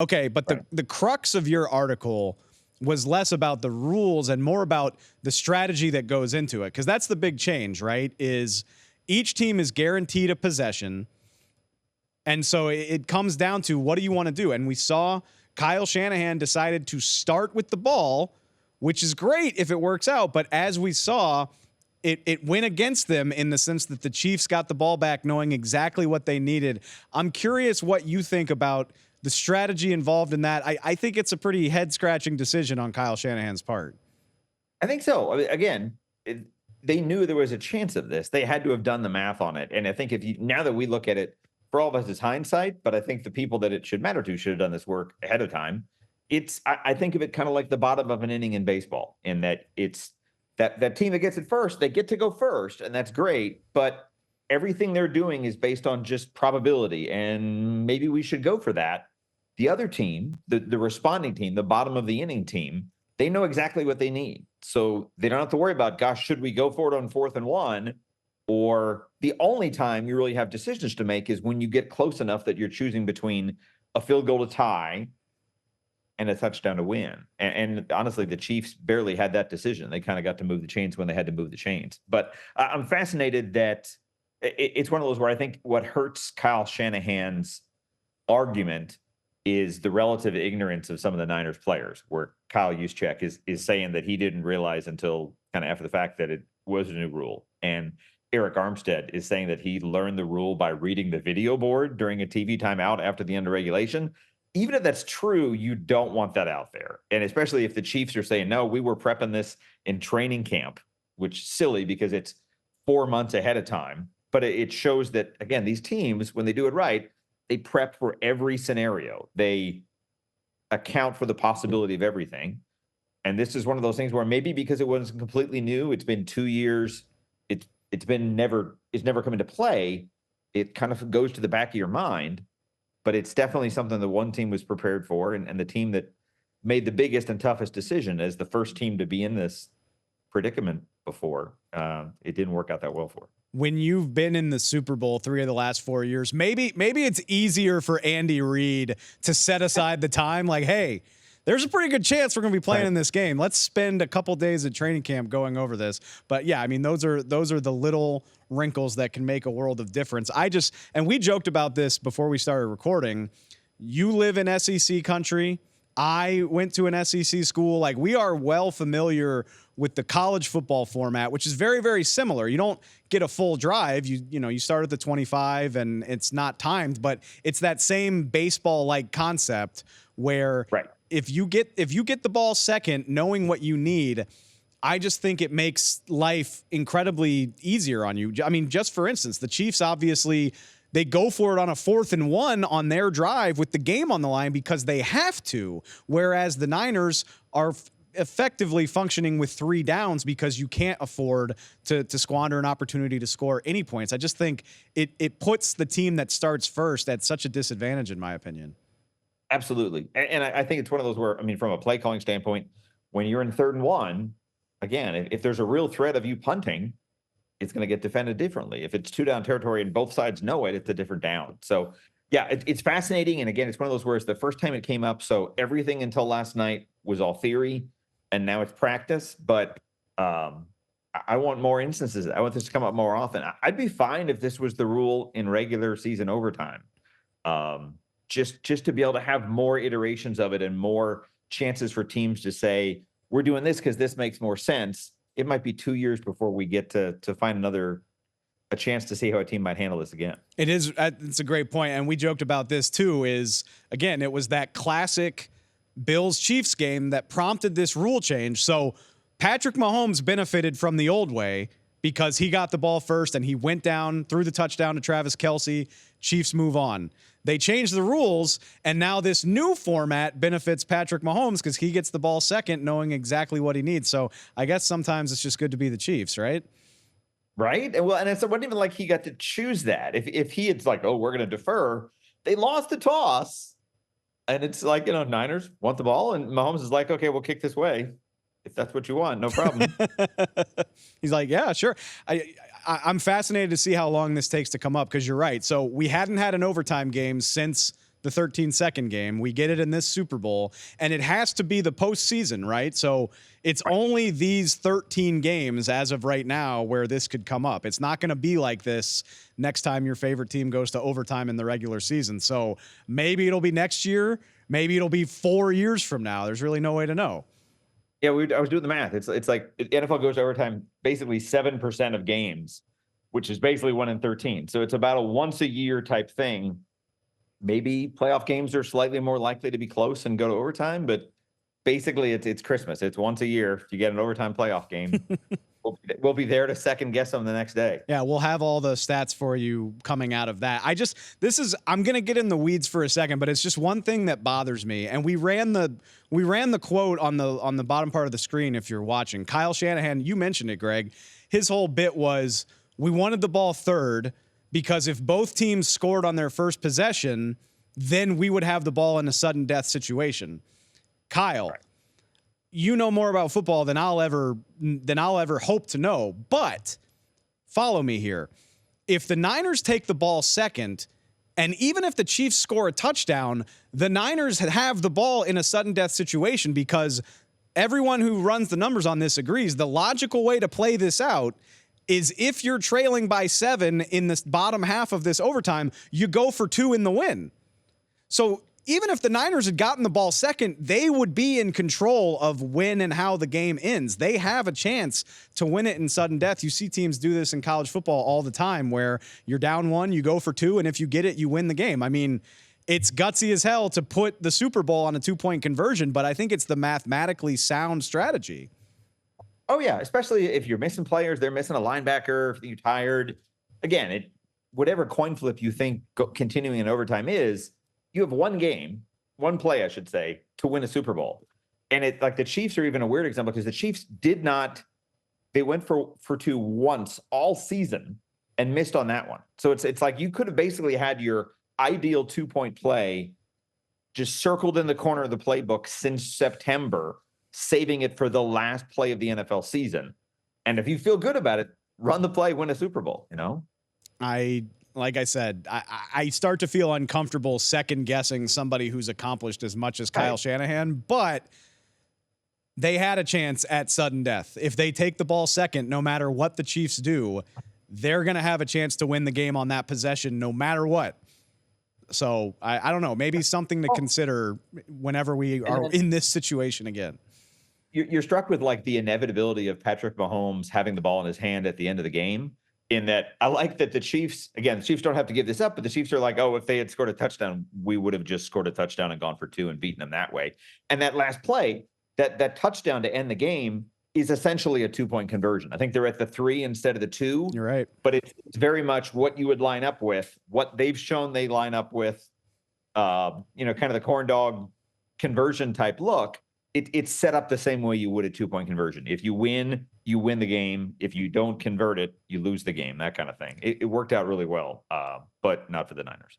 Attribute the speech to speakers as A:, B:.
A: Okay, but the crux of your article was less about the rules and more about the strategy that goes into it, because that's the big change, right? Is each team is guaranteed a possession, and so it comes down to what do you want to do? And we saw Kyle Shanahan decided to start with the ball, which is great if it works out, but as we saw, it went against them in the sense that the Chiefs got the ball back knowing exactly what they needed. I'm curious what you think about the strategy involved in that. I think it's a pretty head-scratching decision on Kyle Shanahan's part.
B: I think so. I mean, again, they knew there was a chance of this. They had to have done the math on it. And I think now that we look at it, for all of us, it's hindsight, but I think the people that it should matter to should have done this work ahead of time. I think of it kind of like the bottom of an inning in baseball, in that it's that team that gets it first, they get to go first, and that's great. But everything they're doing is based on just probability, and maybe we should go for that. The other team, the responding team, the bottom of the inning team, they know exactly what they need. So they don't have to worry about, gosh, should we go for it on 4th and 1? Or the only time you really have decisions to make is when you get close enough that you're choosing between a field goal to tie and a touchdown to win. And honestly, the Chiefs barely had that decision. They kind of got to move the chains when they had to move the chains. But I'm fascinated that it's one of those where I think what hurts Kyle Shanahan's argument is the relative ignorance of some of the Niners players, where Kyle Juszczyk is saying that he didn't realize until kind of after the fact that it was a new rule. And Eric Armstead is saying that he learned the rule by reading the video board during a TV timeout after the end of regulation. Even if that's true, you don't want that out there. And especially if the Chiefs are saying, no, we were prepping this in training camp, which is silly because it's 4 months ahead of time. But it shows that, again, these teams, when they do it right, they prep for every scenario. They account for the possibility of everything. And this is one of those things where maybe because it wasn't completely new, it's been 2 years, it's never come into play. It kind of goes to the back of your mind, but it's definitely something that one team was prepared for. And the team that made the biggest and toughest decision as the first team to be in this predicament before, it didn't work out that well for it.
A: When you've been in the Super Bowl 3 of the last 4 years, maybe it's easier for Andy Reid to set aside the time. Like, hey, there's a pretty good chance we're going to be playing in this game. Let's spend a couple days at training camp going over this. But yeah, I mean, those are the little wrinkles that can make a world of difference. And we joked about this before we started recording. You live in SEC country. I went to an SEC school. Like, we are well familiar with the college football format, which is very, very similar. You don't get a full drive. You start at the 25 and it's not timed, but it's that same baseball-like concept where if you get the ball second, knowing what you need, I just think it makes life incredibly easier on you. I mean, just for instance, the Chiefs obviously, they go for it on a 4th and 1 on their drive with the game on the line because they have to, whereas the Niners are effectively functioning with 3 downs because you can't afford to squander an opportunity to score any points. I just think it puts the team that starts first at such a disadvantage, in my opinion.
B: Absolutely. And I think it's one of those where, I mean, from a play calling standpoint, when you're in 3rd and 1, again, if there's a real threat of you punting, it's going to get defended differently. If it's 2-down territory and both sides know it, it's a different down. So yeah, it's fascinating. And again, it's one of those where it's the first time it came up. So everything until last night was all theory and now it's practice. But I want more instances. I want this to come up more often. I'd be fine if this was the rule in regular season overtime. Just to be able to have more iterations of it and more chances for teams to say, we're doing this because this makes more sense. It might be 2 years before we get to find a chance to see how a team might handle this again.
A: It's a great point. And we joked about this too, is again, it was that classic Bills Chiefs game that prompted this rule change. So Patrick Mahomes benefited from the old way because he got the ball first and he went down, threw the touchdown to Travis Kelce. Chiefs move on. They changed the rules, and now this new format benefits Patrick Mahomes because he gets the ball second, knowing exactly what he needs. So I guess sometimes it's just good to be the Chiefs, right?
B: Right. And well, and it wasn't even like he got to choose that. If he had like, oh, we're going to defer, they lost the toss. And it's like, Niners want the ball, and Mahomes is like, okay, we'll kick this way. If that's what you want, no problem.
A: He's like, yeah, sure. I'm fascinated to see how long this takes to come up because you're right. So we hadn't had an overtime game since the 13-second game. We get it in this Super Bowl, and it has to be the postseason, right? So it's only these 13 games as of right now where this could come up. It's not going to be like this next time your favorite team goes to overtime in the regular season. So maybe it'll be next year. Maybe it'll be 4 years from now. There's really no way to know.
B: Yeah, I was doing the math. It's like NFL goes to overtime basically 7% of games, which is basically 1 in 13. So it's about a once a year type thing. Maybe playoff games are slightly more likely to be close and go to overtime, but basically it's Christmas. It's once a year. You get an overtime playoff game. We'll be there to second guess them the next day.
A: Yeah, we'll have all the stats for you coming out of that. I'm going to get in the weeds for a second, but it's just one thing that bothers me. And we ran the quote on the bottom part of the screen if you're watching. Kyle Shanahan, you mentioned it, Greg. His whole bit was we wanted the ball third because if both teams scored on their first possession, then we would have the ball in a sudden death situation. Kyle, you know more about football than I'll ever hope to know, but follow me here. If the Niners take the ball second, and even if the Chiefs score a touchdown, the Niners have the ball in a sudden death situation because everyone who runs the numbers on this agrees the logical way to play this out is if you're trailing by 7 in this bottom half of this overtime, you go for 2 in the win. So even if the Niners had gotten the ball second, they would be in control of when and how the game ends. They have a chance to win it in sudden death. You see teams do this in college football all the time where you're down 1, you go for 2, and if you get it, you win the game. I mean, it's gutsy as hell to put the Super Bowl on a 2-point conversion, but I think it's the mathematically sound strategy.
B: Oh, yeah, especially if you're missing players, they're missing a linebacker, if you're tired. Again, whatever coin flip you think continuing in overtime is, you have one game, one play, I should say, to win a Super Bowl. And the Chiefs are even a weird example because the Chiefs they went for 2 once all season and missed on that one. So it's like you could have basically had your ideal 2-point play just circled in the corner of the playbook since September, saving it for the last play of the NFL season. And if you feel good about it, run the play, win a Super Bowl, you know?
A: Like I said, I start to feel uncomfortable second guessing somebody who's accomplished as much as Kyle Shanahan, but they had a chance at sudden death. If they take the ball second, no matter what the Chiefs do, they're going to have a chance to win the game on that possession no matter what. So I don't know, maybe something to consider whenever we are in this situation again.
B: You're struck with like the inevitability of Patrick Mahomes having the ball in his hand at the end of the game. In that, I like that the Chiefs don't have to give this up, but the Chiefs are like, oh, if they had scored a touchdown, we would have just scored a touchdown and gone for 2 and beaten them that way. And that last play, that touchdown to end the game is essentially a 2-point conversion. I think they're at the 3 instead of the 2.
A: You're right.
B: But it's very much what you would line up with, what they've shown they line up with, kind of the corn dog conversion type look. It's set up the same way you would a 2-point conversion. If you win the game. If you don't convert it, you lose the game, that kind of thing. It worked out really well, but not for the Niners.